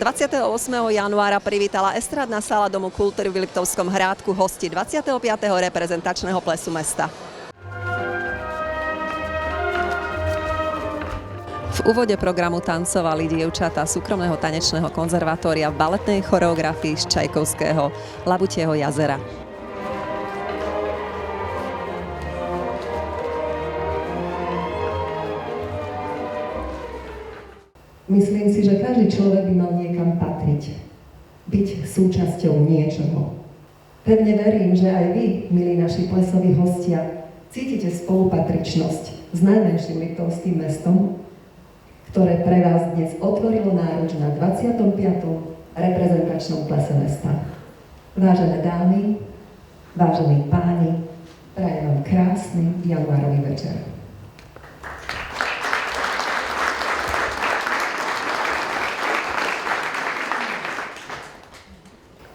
28. januára privítala estrádna sála Domu kultúry v Liptovskom Hrádku hosti 25. reprezentačného plesu mesta. V úvode programu tancovali dievčatá súkromného tanečného konzervatória v baletnej choreografii z Čajkovského Labutieho jazera. Myslím si, že každý človek by mal niekam patriť, byť súčasťou niečoho. Pevne verím, že aj vy, milí naši plesoví hostia, cítite spolupatričnosť s najmenším liptovským mestom, ktoré pre vás dnes otvorilo náruč na 25. reprezentačnom plese mesta. Vážené dámy, vážení páni, prajem vám krásny januárový večer.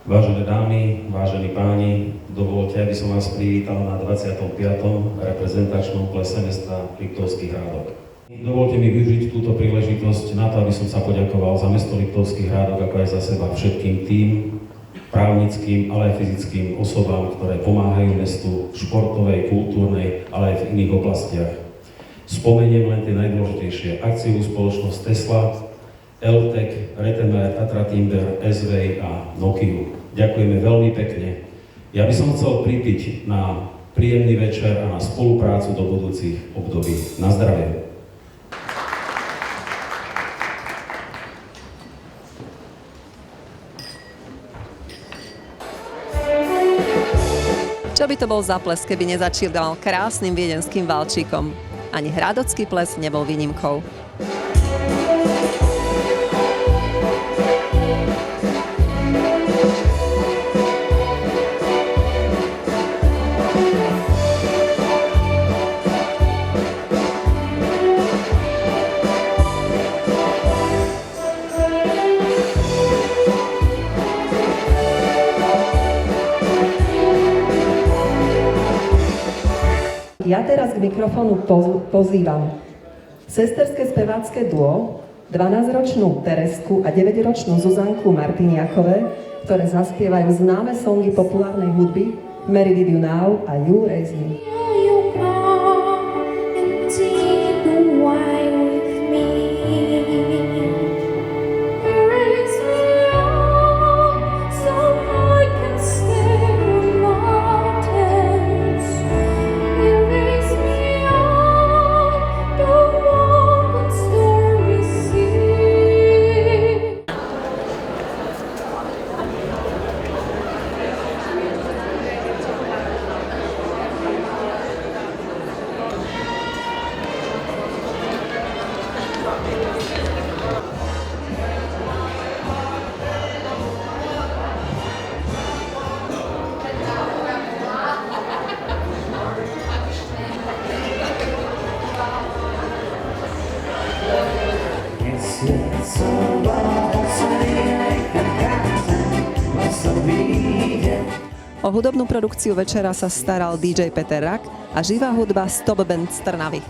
Vážené dámy, vážení páni, dovoľte, aby som vás privítal na 25. reprezentačnom plese mesta Liptovský Hrádok. Dovoľte mi využiť túto príležitosť na to, aby som sa poďakoval za mesto Liptovský Hrádok, ako aj za seba všetkým tým právnickým, ale aj fyzickým osobám, ktoré pomáhajú mestu v športovej, kultúrnej, ale aj v iných oblastiach. Spomeniem len tie najdôležitejšie: akciovú spoločnosť Tesla, Eltek, Retemer, Tatra Timber, SV a Nokiu. Ďakujeme veľmi pekne. Ja by som chcel pripiť na príjemný večer a na spoluprácu do budúcich období. Na zdravie. Čo by to bol za ples, keby nezačínal krásnym viedenským valčíkom? Ani hrádocký ples nebol výnimkou. Ja teraz k mikrofónu pozývam sesterské spevácké duo, 12-ročnú Teresku a 9-ročnú Zuzanku Martiniakové, ktoré zaspievajú známe songy populárnej hudby Mary Did You Now a You Raise Me. O hudobnú produkciu večera sa staral DJ Peter Rak a živá hudba Stop Band z Trnavy.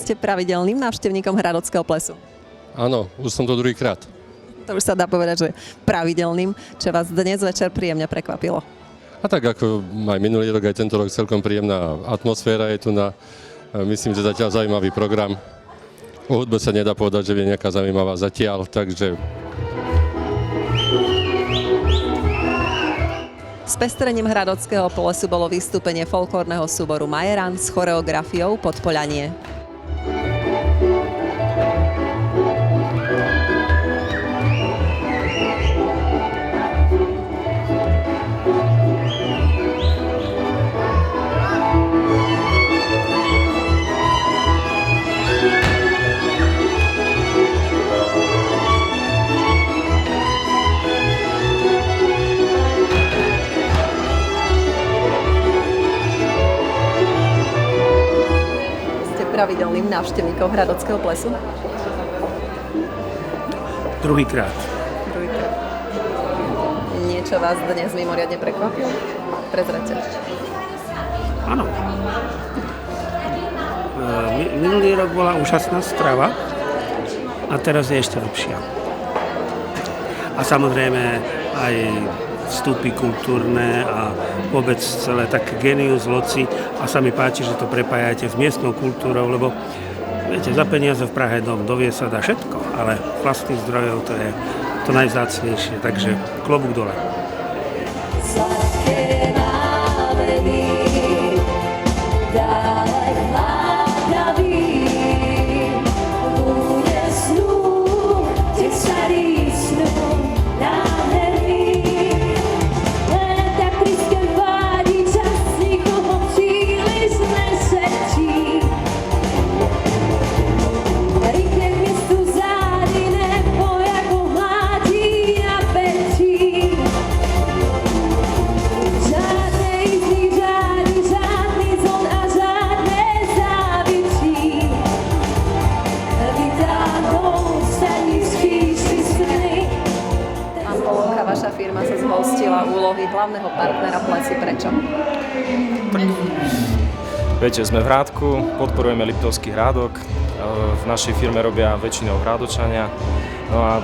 Ste pravidelným návštevníkom Hradockého plesu? Áno, už som to druhýkrát. To už sa dá povedať, že pravidelným, čo vás dnes večer príjemne prekvapilo. A tak ako aj minulý rok, aj tento rok celkom príjemná atmosféra je tu na, myslím, že zatiaľ zaujímavý program. O hudbe sa nedá povedať, že je nejaká zaujímavá zatiaľ, takže... Spestrením Hradockého plesu bolo vystúpenie folklórneho súboru Majeran s choreografiou Podpoľanie. pravidelným návštevníkom Hradockého plesu? Druhýkrát. Niečo vás dnes mimoriadne prekvapilo? Prezraďte. Áno. Minulý rok bola úžasná strava a teraz je ešte lepšia. A samozrejme aj vstupy kultúrne a vôbec celé tak genius loci a sa mi páči, že to prepájate s miestnou kultúrou, lebo viete, za peniaze v Prahe dovie sa dá všetko, ale vlastných zdrojov to je to najvzácnejšie, takže klobúk dole. Vaša firma sa zhostila úlohy hlavného partnera plesu. Prečo? Viete, sme v Hrádku, podporujeme Liptovský Hrádok, v našej firme robia väčšinou Hrádočania, no a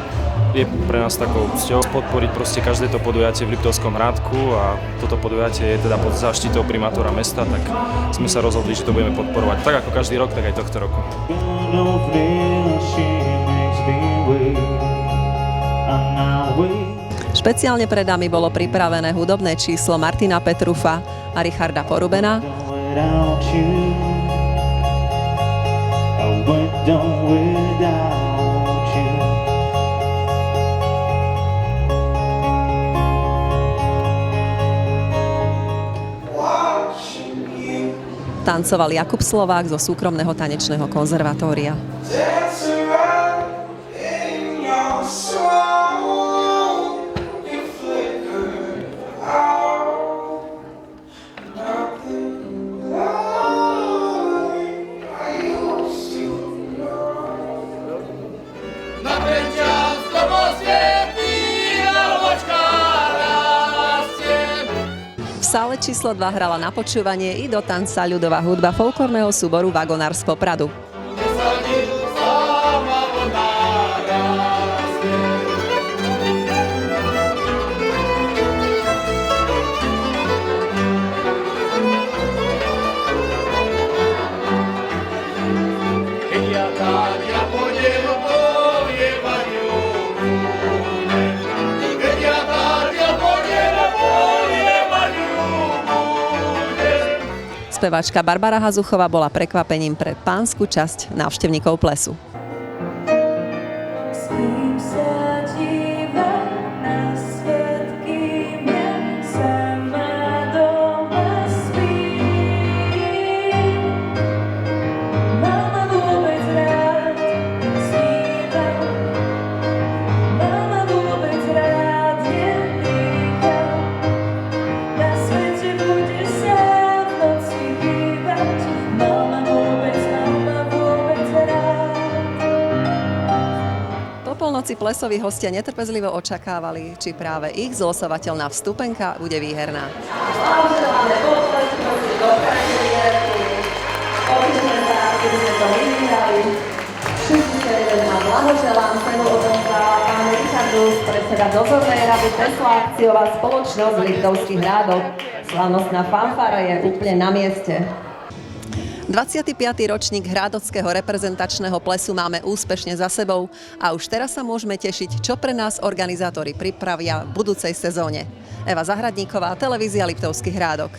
je pre nás takou cťou podporiť proste každé to podujatie v Liptovskom Hrádku a toto podujatie je teda pod záštitou primátora mesta, tak sme sa rozhodli, že to budeme podporovať tak ako každý rok, tak aj tohto roku. Špeciálne pre dámy bolo pripravené hudobné číslo Martina Petrufa a Richarda Porubena. Tancoval Jakub Slovák zo súkromného tanečného konzervatória. V sále číslo 2 hrala na počúvanie i do tanca ľudová hudba folklórneho súboru Vagonár z Popradu. Speváčka Barbara Hazuchová bola prekvapením pre pánsku časť návštevníkov plesu. Polnoci plesoví hostia netrpezlivo očakávali, či práve ich zlosovateľná vstupenka bude výherná. Blahoželám, cenu odovzdáva pán Richardus, predseda dozornej rady Tesla akciová spoločnosť Liptovský Hrádok. Slávnostná fanfára je úplne na mieste. 25. ročník hrádockého reprezentačného plesu máme úspešne za sebou a už teraz sa môžeme tešiť, čo pre nás organizátori pripravia v budúcej sezóne. Eva Zahradníková, televízia Liptovský Hrádok.